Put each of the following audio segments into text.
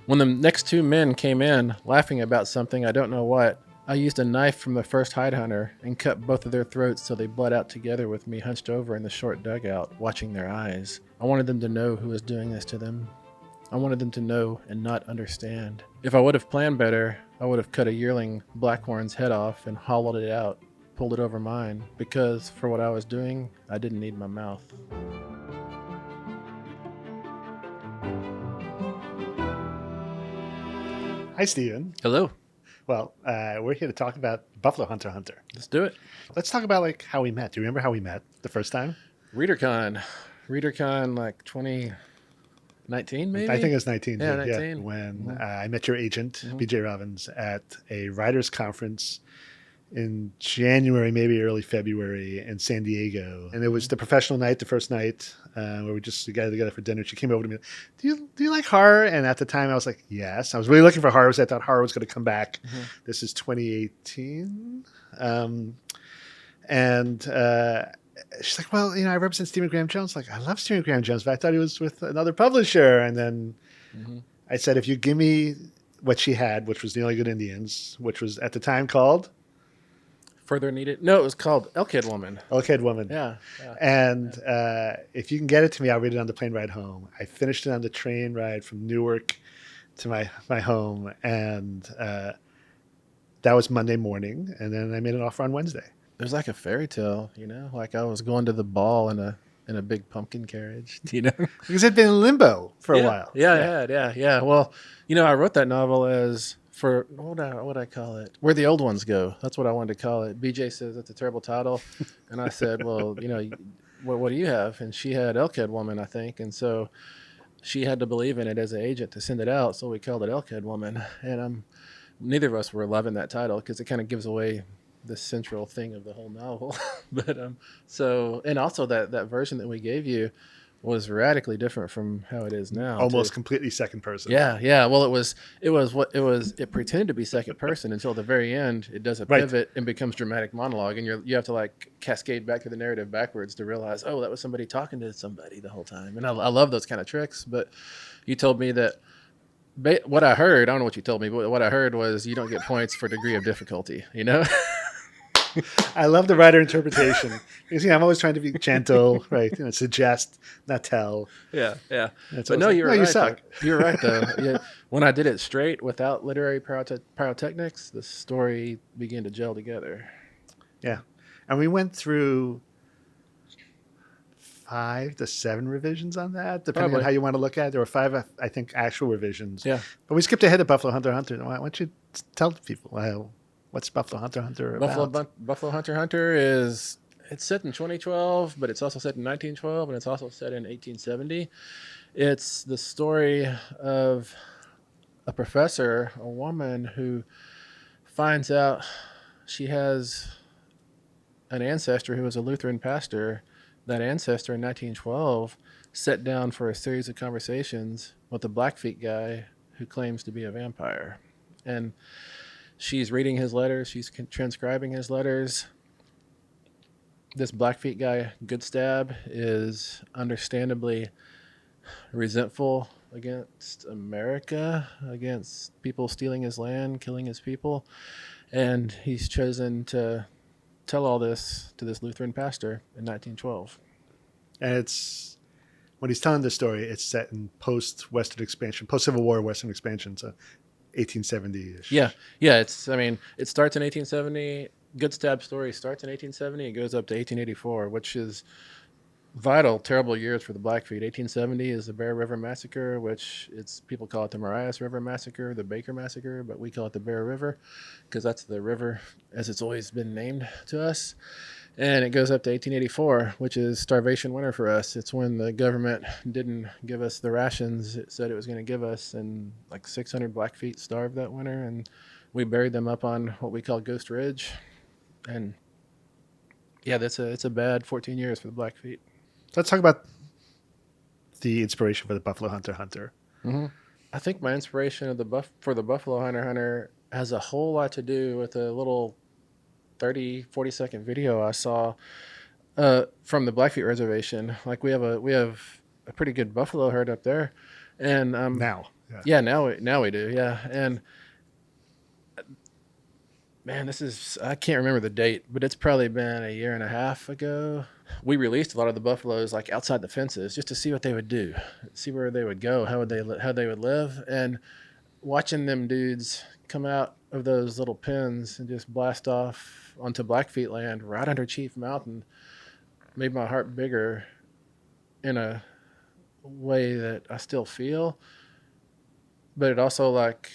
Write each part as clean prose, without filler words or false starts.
When the next two men came in, laughing about something, I don't know what, I used a knife from the first hide hunter and cut both of their throats till they bled out together with me hunched over in the short dugout, watching their eyes. I wanted them to know who was doing this to them. I wanted them to know and not understand. If I would have planned better, I would have cut a yearling blackhorn's head off and hollowed it out, pulled it over mine, because for what I was doing, I didn't need my mouth. Hi, Stephen. Hello, Well, we're here to talk about Buffalo Hunter Hunter. let's do it. Let's talk about like how we met. Do you remember how we met the first time? ReaderCon like 2019 maybe? I think it was 19. Yeah, 19. When I met your agent, BJ Robbins, at a writers' conference in January, maybe early February in San Diego. And it was the professional night, the first night, where we just got together for dinner. She came over to me, do you like horror? And at the time I was like, yes. I was really looking for horror. I thought horror was going to come back. This is 2018. And she's like, well, I represent Stephen Graham Jones. Like, I love Stephen Graham Jones, but I thought he was with another publisher. And then I said, if you give me what she had, which was The Only Good Indians, which was at the time called Further Needed? No, it was called Elkhead Woman. Elkhead Woman. Yeah. And if you can get it to me, I'll read it on the plane ride home. I finished it on the train ride from Newark to my home. And that was Monday morning. And then I made an offer on Wednesday. It was like a fairy tale, like I was going to the ball in a big pumpkin carriage, Because it'd been in limbo for a while. Yeah. Well, I wrote that novel as for what would I call it? Where the Old Ones Go. That's what I wanted to call it. BJ says that's a terrible title, and I said, well, what do you have? And she had Elkhead Woman, I think, and so she had to believe in it as an agent to send it out, so we called it Elkhead Woman, and neither of us were loving that title because it kind of gives away the central thing of the whole novel. But and also that version that we gave you was radically different from how it is now. Almost completely second person. Yeah. Well, it pretended to be second person until the very end. It does a pivot and becomes dramatic monologue, and you have to like cascade back to the narrative backwards to realize, oh, that was somebody talking to somebody the whole time. And I love those kind of tricks. But you told me that what I heard, I don't know what you told me, but what I heard was you don't get points for degree of difficulty, I love the writer interpretation because I'm always trying to be gentle, right? Suggest, not tell. Yeah. But no, you're right. You suck. You're right, though. Yeah. When I did it straight without literary pyrotechnics, the story began to gel together. Yeah, and we went through 5 to 7 revisions on that, depending on how you want to look at it. There were 5, I think, actual revisions. Yeah. But we skipped ahead to Buffalo Hunter Hunter. Why don't you tell people what's Buffalo Hunter Hunter about? Buffalo Hunter Hunter it's set in 2012, but it's also set in 1912, and it's also set in 1870. It's the story of a professor, a woman who finds out she has an ancestor who was a Lutheran pastor. That ancestor in 1912 sat down for a series of conversations with a Blackfeet guy who claims to be a vampire. And she's reading his letters. She's transcribing his letters. This Blackfeet guy, Goodstab, is understandably resentful against America, against people stealing his land, killing his people. And he's chosen to tell all this to this Lutheran pastor in 1912. And it's, when he's telling this story, it's set in post-Western expansion, post-Civil War Western expansion, so 1870-ish. Yeah. It starts in 1870. Goodstab's story starts in 1870. It goes up to 1884, which is terrible years for the Blackfeet. 1870 is the Bear River Massacre, which people call it the Marias River Massacre, the Baker Massacre, but we call it the Bear River because that's the river as it's always been named to us. And it goes up to 1884, which is starvation winter for us. It's when the government didn't give us the rations it said it was going to give us, and like 600 Blackfeet starved that winter, and we buried them up on what we call Ghost Ridge. And yeah, it's a bad 14 years for the Blackfeet. Let's talk about the inspiration for the Buffalo Hunter Hunter. Mm-hmm. I think my inspiration for the Buffalo Hunter Hunter has a whole lot to do with a little 40 second video I saw from the Blackfeet Reservation. Like we have a pretty good buffalo herd up there, and Now Yeah, now we do. Yeah, and man, I can't remember the date, but it's probably been a year and a half ago. We released a lot of the buffaloes like outside the fences just to see what they would do, see where they would go, how they would live, and watching them dudes come out of those little pens and just blast off onto Blackfeet land right under Chief Mountain made my heart bigger in a way that I still feel, but it also like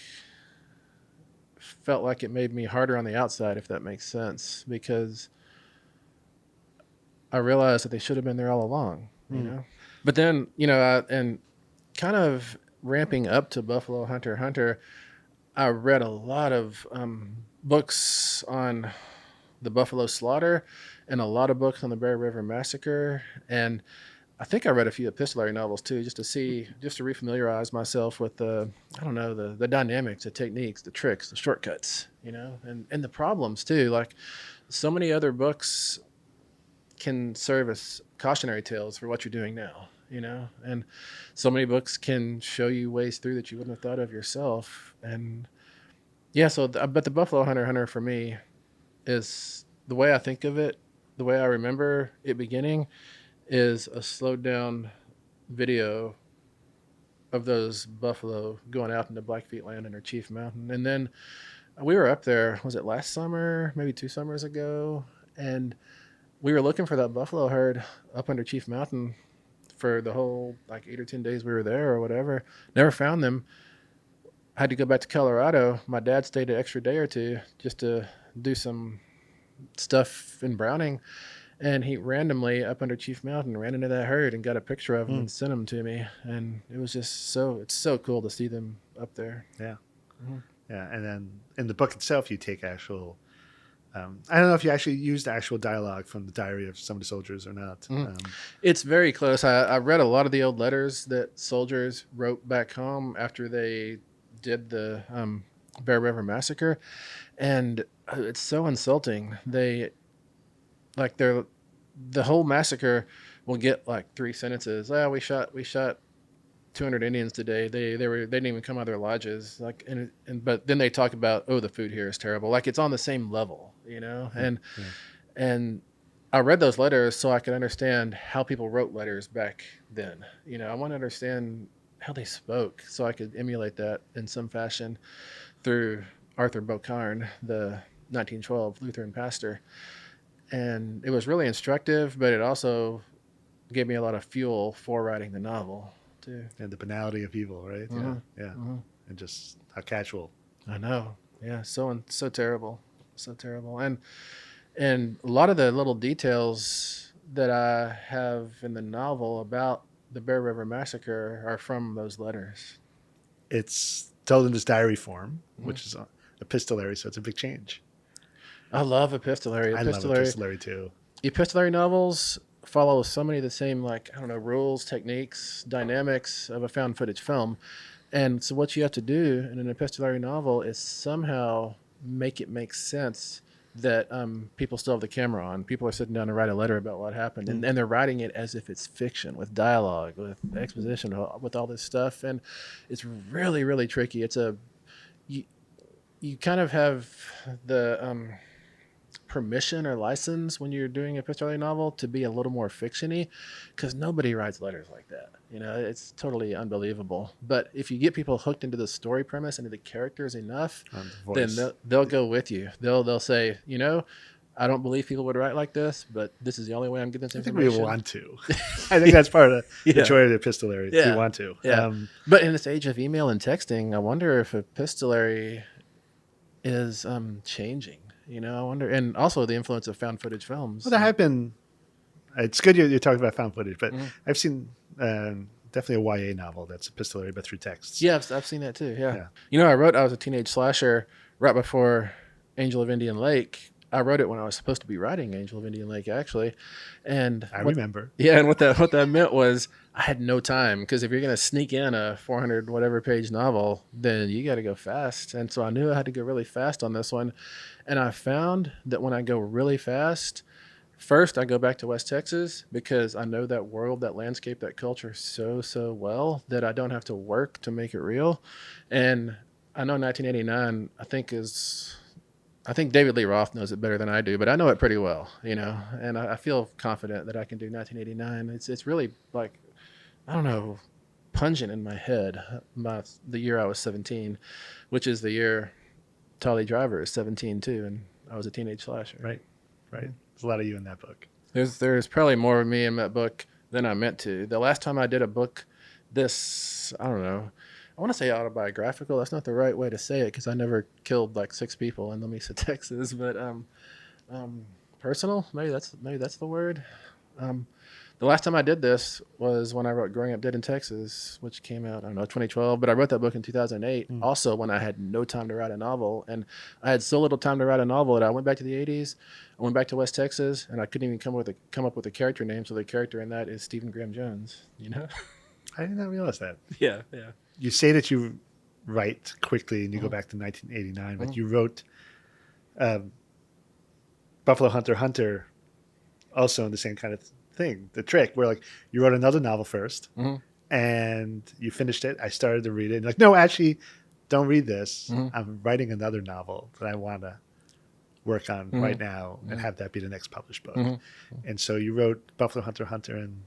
felt like it made me harder on the outside, if that makes sense, because I realized that they should have been there all along, you know. But then, and kind of ramping up to Buffalo Hunter x Hunter, I read a lot of books on the Buffalo Slaughter and a lot of books on the Bear River Massacre, and I think I read a few epistolary novels too, just to refamiliarize myself with I don't know, the dynamics, the techniques, the tricks, the shortcuts, and the problems too. Like so many other books can serve as cautionary tales for what you're doing now, and so many books can show you ways through that you wouldn't have thought of yourself. And yeah, but the Buffalo Hunter x Hunter for me is the way I think of it, the way I remember it beginning is a slowed down video of those buffalo going out into Blackfeet land under Chief Mountain. And then we were up there, was it last summer, maybe 2 summers ago? And we were looking for that buffalo herd up under Chief Mountain for the whole like 8 or 10 days we were there or whatever. Never found them. I had to go back to Colorado. My dad stayed an extra day or two just to do some stuff in Browning. And he randomly up under Chief Mountain ran into that herd and got a picture of them and sent them to me. And it was just it's so cool to see them up there. Yeah. Mm-hmm. Yeah. And then in the book itself, you take actual, I don't know if you actually used actual dialogue from the diary of some of the soldiers or not. Mm-hmm. It's very close. I read a lot of the old letters that soldiers wrote back home after they did the Bear River Massacre. And it's so insulting. The whole massacre will get like 3 sentences. Oh, we shot 200 Indians today. They didn't even come out of their lodges. But then they talk about, oh, the food here is terrible. Like it's on the same level, And I read those letters so I could understand how people wrote letters back then. I want to understand how they spoke so I could emulate that in some fashion through Arthur Beaucarn, the 1912 Lutheran pastor. And it was really instructive, but it also gave me a lot of fuel for writing the novel too. And the banality of evil, right? Mm-hmm. Yeah. Mm-hmm. And just how casual. I know. Yeah. So terrible. So terrible. And a lot of the little details that I have in the novel about the Bear River Massacre are from those letters. It's told in this diary form, which is epistolary, so it's a big change. I love epistolary. I love epistolary too. Epistolary novels follow so many of the same, rules, techniques, dynamics of a found footage film. And so what you have to do in an epistolary novel is somehow make it make sense that people still have the camera on. People are sitting down to write a letter about what happened. And they're writing it as if it's fiction, with dialogue, with exposition, with all this stuff. And it's really, really tricky. It's you kind of have the permission or license when you're doing a epistolary novel to be a little more fiction-y, because nobody writes letters like that. It's totally unbelievable. But if you get people hooked into the story premise and into the characters enough, then they'll go with you. They'll say, I don't believe people would write like this, but this is the only way I'm getting this information. I think we want to. I think that's part of the joy of the epistolary. We want to. Yeah. But in this age of email and texting, I wonder if epistolary is changing. I wonder, and also the influence of found footage films. Well, there have been. It's good you're talking about found footage, but I've seen definitely a YA novel that's epistolary, but through texts. Yeah, I've seen that too. Yeah. I was a teenage slasher right before Angel of Indian Lake. I wrote it when I was supposed to be writing Angel of Indian Lake, actually. And I remember. Yeah, and what that meant was I had no time, because if you're going to sneak in a 400 whatever page novel, then you got to go fast. And so I knew I had to go really fast on this one. And I found that when I go really fast, first I go back to West Texas because I know that world, that landscape, that culture so well that I don't have to work to make it real. And I know 1989 I think David Lee Roth knows it better than I do, but I know it pretty well, and I feel confident that I can do 1989. It's really like, I don't know, pungent in my head. The year I was 17, which is the year Tolly Driver is 17 too, and I was a teenage slasher. Right. There's a lot of you in that book. There's probably more of me in that book than I meant to. The last time I did a book, I don't know. I want to say autobiographical. That's not the right way to say it because I never killed like 6 people in Lamesa, Texas. But personal, maybe that's the word. The last time I did this was when I wrote Growing Up Dead in Texas, which came out, I don't know, 2012. But I wrote that book in 2008, also when I had no time to write a novel. And I had so little time to write a novel that I went back to the 80s. I went back to West Texas, and I couldn't even come up with a character name. So the character in that is Stephen Graham Jones, I did not realize that. Yeah. You say that you write quickly and you go back to 1989, but you wrote Buffalo Hunter Hunter also in the same kind of thing, the trick where like you wrote another novel first and you finished it. I started to read it and like, no, actually don't read this. I'm writing another novel that I want to work on right now and have that be the next published book. And so you wrote Buffalo Hunter Hunter in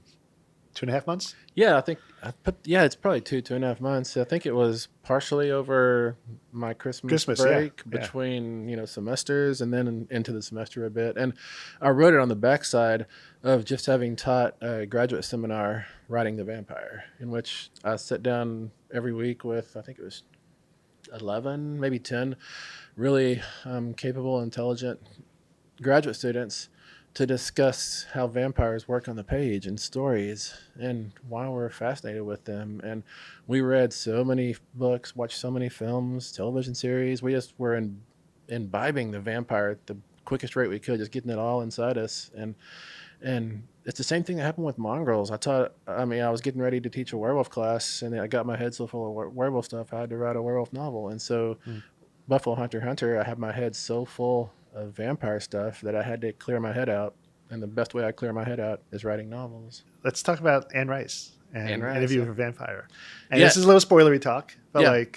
2.5 months? Yeah, I think it's probably 2.5 months. I think it was partially over my Christmas break between, semesters and then into the semester a bit. And I wrote it on the backside of just having taught a graduate seminar, Writing the Vampire, in which I sit down every week with, I think it was 11, maybe 10 really capable, intelligent graduate students to discuss how vampires work on the page and stories and why we're fascinated with them. And we read so many books, watched so many films, television series. We just were imbibing the vampire at the quickest rate we could, just getting it all inside us. And it's the same thing that happened with Mongrels. I was getting ready to teach a werewolf class, and I got my head so full of werewolf stuff, I had to write a werewolf novel. And so Buffalo Hunter Hunter, I had my head so full of vampire stuff that I had to clear my head out. And the best way I clear my head out is writing novels. Let's talk about Anne Rice and Interview with a Vampire. And this is a little spoilery talk, but I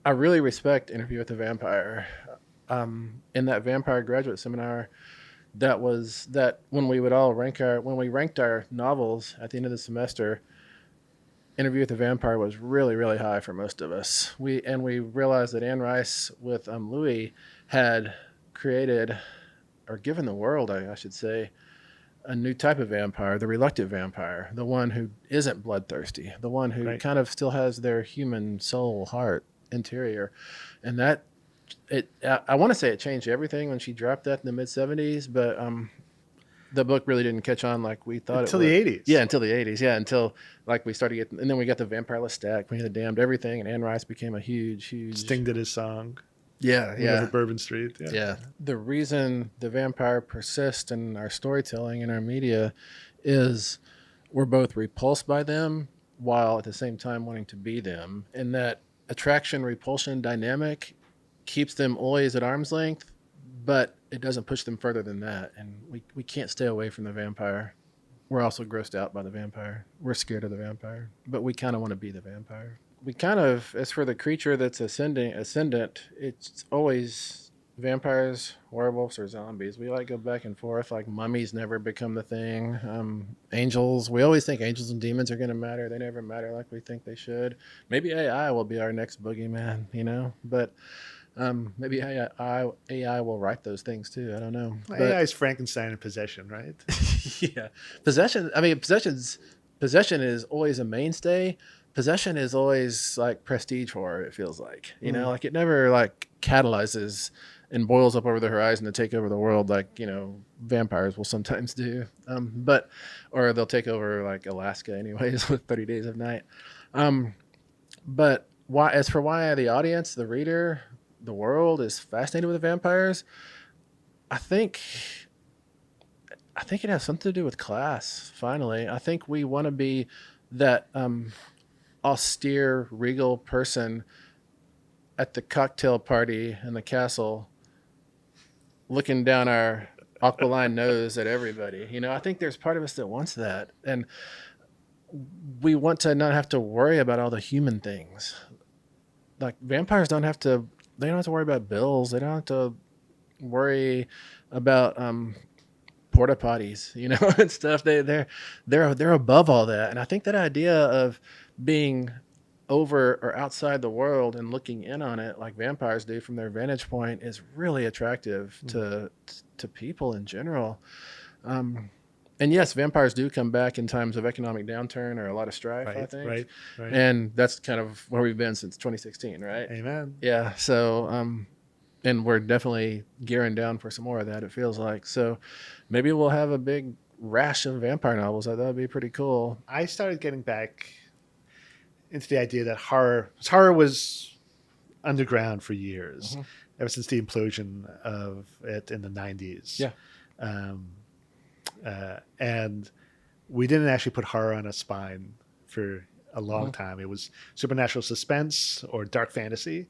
really respect Interview with a Vampire. In that vampire graduate seminar, that when we ranked our novels at the end of the semester, Interview with a Vampire was really, really high for most of us. We realized that Anne Rice with Louis had created, or given the world, I should say, a new type of vampire, the reluctant vampire, the one who isn't bloodthirsty, the one who kind of still has their human soul, heart, interior. And I want to say it changed everything when she dropped that in the mid-70s, but the book really didn't catch on like we thought until the 80s. Yeah, until the 80s. Yeah, until like we started getting, and then we got the Vampire Lestat, we had the Damned Everything, and Anne Rice became a huge. Sting did his song. Yeah. Over Bourbon Street. Yeah. The reason the vampire persists in our storytelling and our media is we're both repulsed by them while at the same time wanting to be them. And that attraction-repulsion dynamic keeps them always at arm's length, but it doesn't push them further than that. And we can't stay away from the vampire. We're also grossed out by the vampire. We're scared of the vampire, but we kind of want to be the vampire. We kind of, as for the creature that's ascendant, it's always vampires, werewolves, or zombies. We go back and forth. Like mummies never become the thing. Angels, we always think angels and demons are going to matter. They never matter like we think they should. Maybe AI will be our next boogeyman, but maybe AI will write those things too. I don't know. AI is Frankenstein and possession, right? Yeah. Possession is always a mainstay. Possession is always like prestige horror, it feels like. Like it never like catalyzes and boils up over the horizon to take over the world like, vampires will sometimes do. Or they'll take over like Alaska anyways with 30 Days of Night. But as for why the audience, the reader, the world is fascinated with the vampires, I think it has something to do with class, finally. I think we want to be that austere, regal person at the cocktail party in the castle looking down our aquiline nose at everybody. I think there's part of us that wants that, and we want to not have to worry about all the human things. Like vampires don't have to. They don't have to worry about bills. They don't have to worry about porta potties, and stuff. They're above all that, and I think that idea of being over or outside the world and looking in on it like vampires do from their vantage point is really attractive to people in general. And yes, vampires do come back in times of economic downturn or a lot of strife, I think. Right. And that's kind of where we've been since 2016, right? Amen. Yeah. So, and we're definitely gearing down for some more of that, it feels like. So maybe we'll have a big rash of vampire novels. That would be pretty cool. I started getting back into the idea that horror was underground for years, ever since the implosion of it in the 90s. Yeah. And we didn't actually put horror on a spine for a long time. It was supernatural suspense or dark fantasy.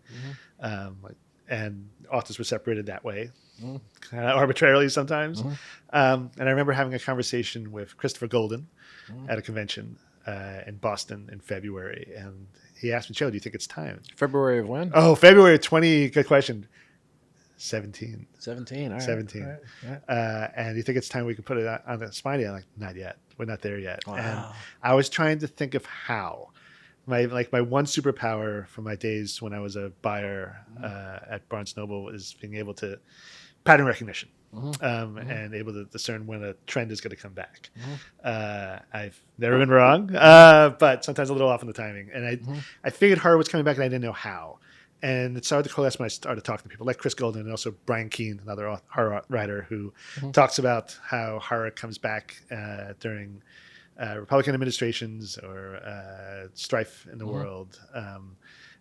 And authors were separated that way, kind of arbitrarily sometimes. And I remember having a conversation with Christopher Golden at a convention in Boston in February. And he asked me, Joe, do you think it's time? February of when? Oh, February 20, good question. 17. 17. All right. 17. All right. Yeah. And you think it's time we can put it on the spine? I'm like, not yet. We're not there yet. Wow. And I was trying to think of how. My one superpower from my days when I was a buyer at Barnes Noble is being able to pattern recognition and able to discern when a trend is going to come back. I've never been wrong, but sometimes a little off on the timing. And I figured horror was coming back, and I didn't know how. And it started to coalesce when I started talking to people like Chris Golden and also Brian Keene, another horror writer who talks about how horror comes back during Republican administrations or strife in the world,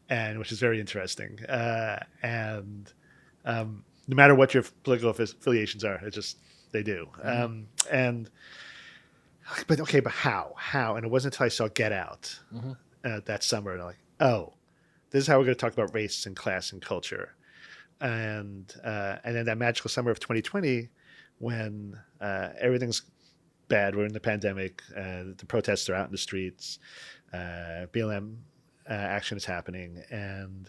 and which is very interesting. And no matter what your political affiliations are, they do. But how? And it wasn't until I saw Get Out that summer, and I'm like, oh, this is how we're going to talk about race and class and culture. And then that magical summer of 2020, when everything's bad, we're in the pandemic, the protests are out in the streets, BLM action is happening, and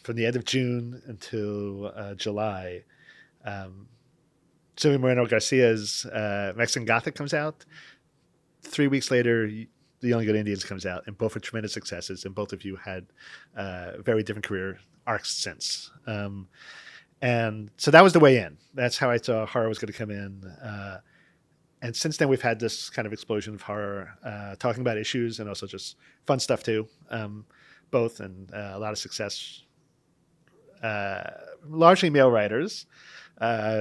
from the end of June until July, Silvia Moreno Garcia's Mexican Gothic comes out. 3 weeks later, The Only Good Indians comes out, and both are tremendous successes, and both of you had very different career arcs since. And so that was the way in. That's how I thought horror was going to come in. And since then, we've had this kind of explosion of horror, talking about issues and also just fun stuff too, both, and a lot of success. Largely male writers.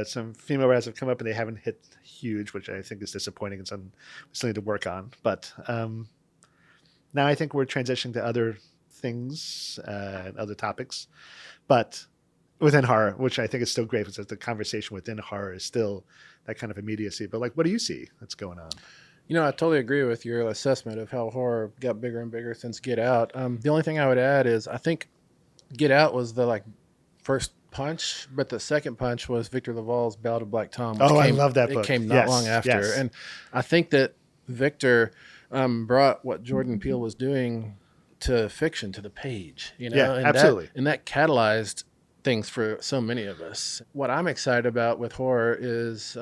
Some female writers have come up and they haven't hit huge, which I think is disappointing and something to work on. But now I think we're transitioning to other things and other topics. But within horror, which I think is still great, because the conversation within horror is still that kind of immediacy. But what do you see that's going on? I totally agree with your assessment of how horror got bigger and bigger since Get Out. The only thing I would add is I think Get Out was the first punch, but the second punch was Victor LaValle's Ballad of Black Tom. I love that book. It came not long after. Yes. And I think that Victor brought what Jordan Peele was doing to fiction, to the page. And absolutely. And that catalyzed things for so many of us. What I'm excited about with horror is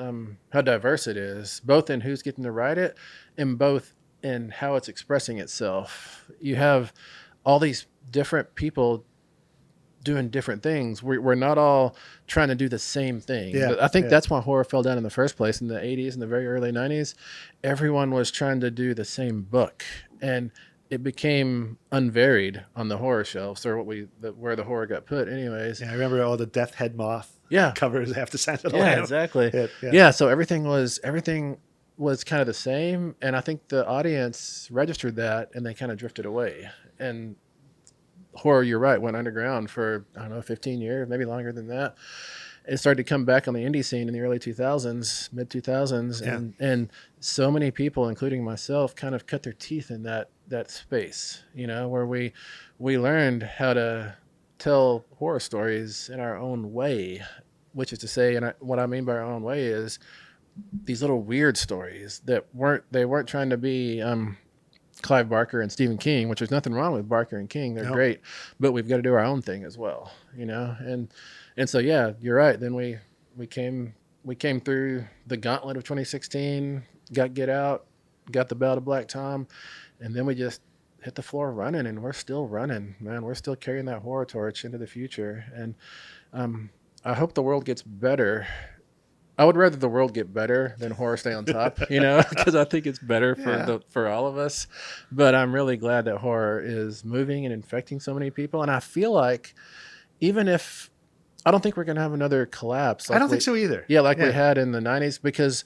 how diverse it is, both in who's getting to write it and both in how it's expressing itself. You have all these different people doing different things. We're not all trying to do the same thing. Yeah, I think that's why horror fell down in the first place in the 80s and the very early 90s. Everyone was trying to do the same book, and it became unvaried on the horror shelves, or where the horror got put anyways. Yeah, I remember all the Death Head Moth covers after Silence of the Yeah, Lamb. exactly. So everything was kind of the same, and I think the audience registered that, and they kind of drifted away. And horror, you're right, went underground for, 15 years, maybe longer than that. It started to come back on the indie scene in the early 2000s, mid 2000s, and so many people, including myself, kind of cut their teeth in that space, where we learned how to tell horror stories in our own way. which is to say, what I mean by our own way is these little weird stories that weren't trying to be Clive Barker and Stephen King, which there's nothing wrong with Barker and King. They're great, but we've got to do our own thing as well, and so yeah, you're right. Then we came through the gauntlet of 2016, got Get Out, got the Bell to Black Tom, and then we just hit the floor running, and we're still running, man. We're still carrying that horror torch into the future, and I hope the world gets better. I would rather the world get better than horror stay on top, because I think it's better for all of us. But I'm really glad that horror is moving and infecting so many people, and I feel like even if I don't think we're going to have another collapse. I don't think so either. Yeah, we had in the 90s, because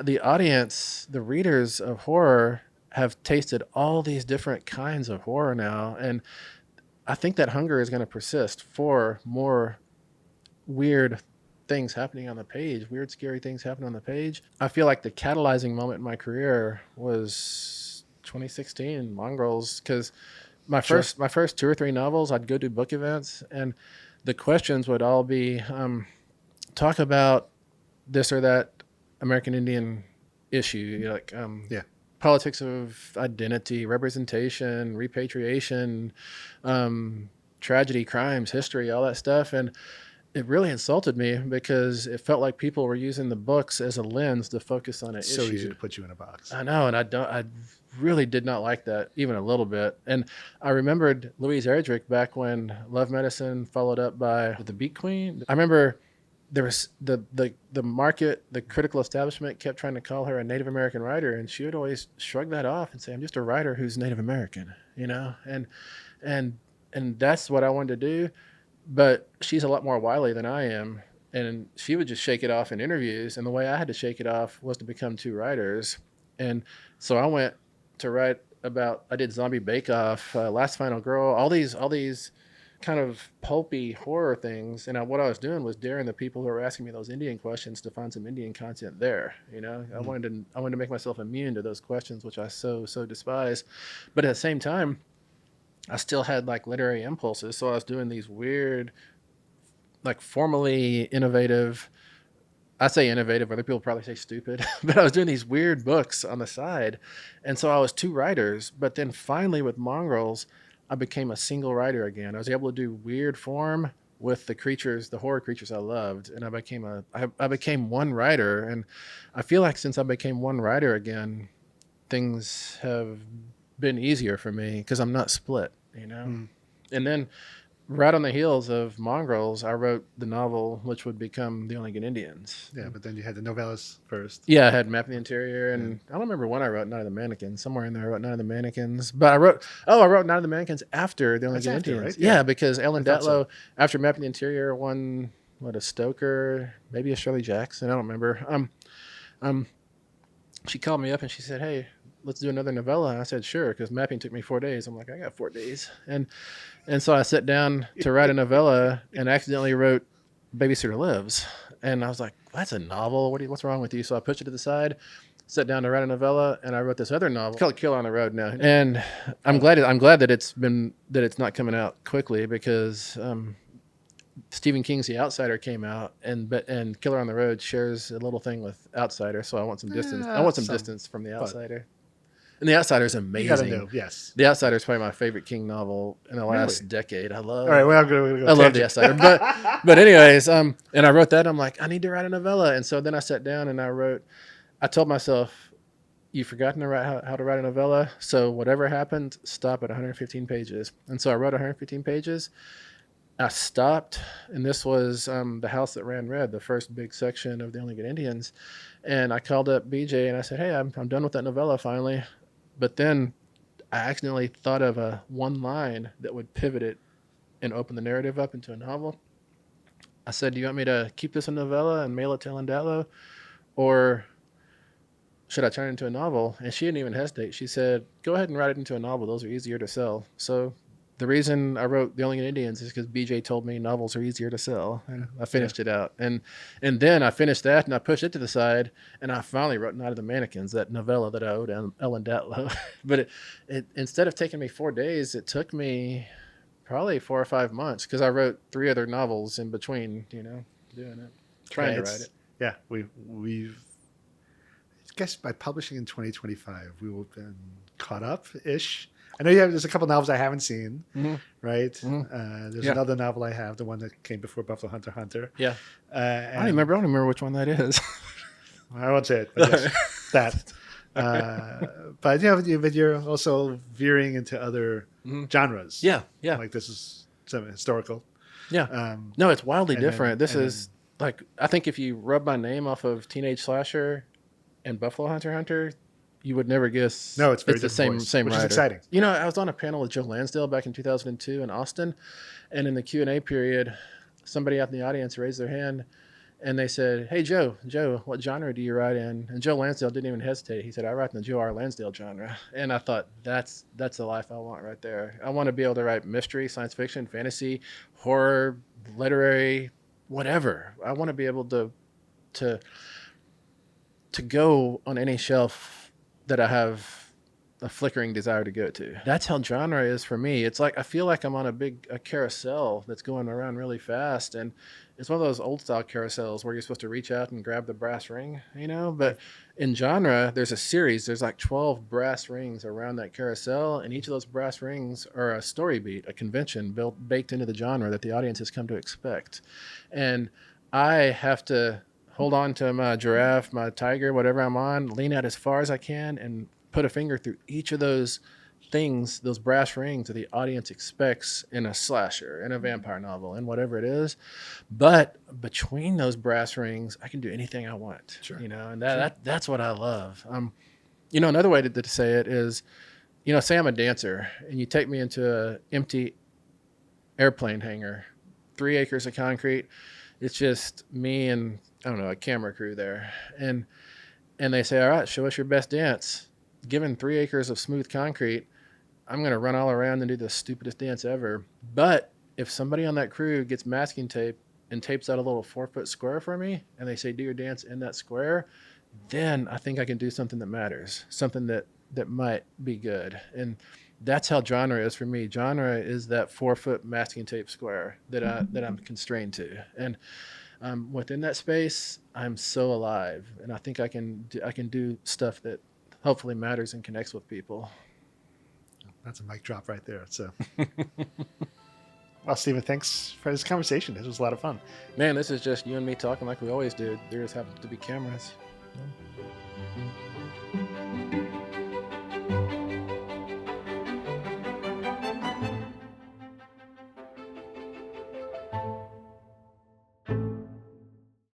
the audience, the readers of horror have tasted all these different kinds of horror now. And I think that hunger is going to persist for more weird things happening on the page, weird, scary things happening on the page. I feel like the catalyzing moment in my career was 2016, Mongrels, because my first 2 or 3 novels, I'd go to book events, and the questions would all be talk about this or that American Indian issue, like politics of identity, representation, repatriation, tragedy, crimes, history, all that stuff. And it really insulted me because it felt like people were using the books as a lens to focus on an issue. So easy to put you in a box. I know, and I really did not like that even a little bit. And I remembered Louise Erdrich back when Love Medicine followed up by The Beat Queen. I remember there was the market, the critical establishment kept trying to call her a Native American writer, and she would always shrug that off and say, "I'm just a writer who's Native American," and that's what I wanted to do. But she's a lot more wily than I am, and she would just shake it off in interviews. And the way I had to shake it off was to become 2 writers. And so I went to write about, I did Zombie Bake Off, Last Final Girl, all these kind of pulpy horror things. And what I was doing was daring the people who were asking me those Indian questions to find some Indian content there. I wanted to make myself immune to those questions, which I so despise. But at the same time, I still had like literary impulses. So I was doing these weird, like formally innovative, I say innovative, other people probably say stupid, but I was doing these weird books on the side. And so I was 2 writers, but then finally with Mongrels, I became a single writer again. I was able to do weird form with the horror creatures I loved. And I became one writer. And I feel like since I became one writer again, things have been easier for me because I'm not split, And then right on the heels of Mongrels, I wrote the novel which would become The Only Good Indians. Yeah, but then you had the novellas first. Yeah, I had Map of the Interior, and I don't remember when I wrote Night of the Mannequins. Somewhere in there I wrote Night of the Mannequins. But I wrote Night of the Mannequins after The Only Good Indians. Right? Yeah, because Ellen Datlow, after Map of the Interior, won a Stoker, maybe a Shirley Jackson, I don't remember. She called me up and she said, "Hey, let's do another novella." And I said, "Sure," because mapping took me 4 days. I'm like, I got 4 days. And so I sat down to write a novella and accidentally wrote Babysitter Lives. And I was like, that's a novel. What's wrong with you? So I pushed it to the side, sat down to write a novella, and I wrote this other novel called Killer on the Road now. And I'm glad that it's not coming out quickly because Stephen King's The Outsider came out, and Killer on the Road shares a little thing with Outsider, so I want some distance. I want some distance from The Outsider. And The Outsider is amazing. You gotta know, yes. The Outsider is probably my favorite King novel in the last decade. I love. All right, well, I'm gonna go. I love The Outsider, but anyways, and I wrote that. I'm like, I need to write a novella, and so then I sat down and I wrote. I told myself, you've forgotten to write how to write a novella, so whatever happened, stop at 115 pages. And so I wrote 115 pages. I stopped, and this was The House That Ran Red, the first big section of The Only Good Indians. And I called up BJ and I said, "Hey, I'm done with that novella finally." But then I accidentally thought of one line that would pivot it and open the narrative up into a novel. I said, "Do you want me to keep this a novella and mail it to Ellen Datlow, or should I turn it into a novel?" And she didn't even hesitate. She said, "Go ahead and write it into a novel. Those are easier to sell." So the reason I wrote The Only Good Indians is because BJ told me novels are easier to sell. And I finished it out. And then I finished that and I pushed it to the side and I finally wrote Night of the Mannequins, that novella that I owed Ellen Datlow. But it instead of taking me 4 days, it took me probably 4 or 5 months because I wrote 3 other novels in between, doing it. Trying to write it. Yeah, we've. I guess by publishing in 2025, we will have been caught up ish. I know there's a couple novels I haven't seen, right? There's another novel I have, the one that came before Buffalo Hunter x Hunter. Yeah. I don't remember which one that is. I won't say it, but yes, that. But but you're also veering into other genres. Yeah. Like this is some historical. Yeah. No, it's wildly different. This is like, I think if you rub my name off of Teenage Slasher and Buffalo Hunter x Hunter, you would never guess. No, it's the same which writer. Is exciting. I was on a panel with Joe Lansdale back in 2002 in Austin, and in the Q&A period, somebody out in the audience raised their hand, and they said, "Hey, Joe, what genre do you write in?" And Joe Lansdale didn't even hesitate. He said, "I write in the Joe R. Lansdale genre." And I thought, that's the life I want right there. I want to be able to write mystery, science fiction, fantasy, horror, literary, whatever. I want to be able to go on any shelf that I have a flickering desire to go to. That's how genre is for me. It's like I feel like I'm on a carousel that's going around really fast, and it's one of those old style carousels where you're supposed to reach out and grab the brass ring, But in genre, there's a series. There's like 12 brass rings around that carousel, and each of those brass rings are a story beat, a convention baked into the genre that the audience has come to expect. And I have to hold on to my giraffe, my tiger, whatever I'm on, lean out as far as I can, and put a finger through each of those things, those brass rings that the audience expects in a slasher, in a vampire novel, and whatever it is. But between those brass rings, I can do anything I want. Sure. And that's what I love. Another way to say it is, say I'm a dancer, and you take me into an empty airplane hangar, 3 acres of concrete. It's just me and, I don't know, a camera crew there. And they say, "All right, show us your best dance." Given 3 acres of smooth concrete, I'm going to run all around and do the stupidest dance ever. But if somebody on that crew gets masking tape and tapes out a little 4-foot square for me, and they say, "Do your dance in that square," then I think I can do something that matters, something that might be good. And that's how genre is for me. Genre is that 4-foot masking tape square that I'm constrained to. And within that space, I'm so alive, and I think I can do stuff that hopefully matters and connects with people. That's a mic drop right there. So, well, Stephen, thanks for this conversation. This was a lot of fun. Man, this is just you and me talking like we always do. There just happen to be cameras. Yeah.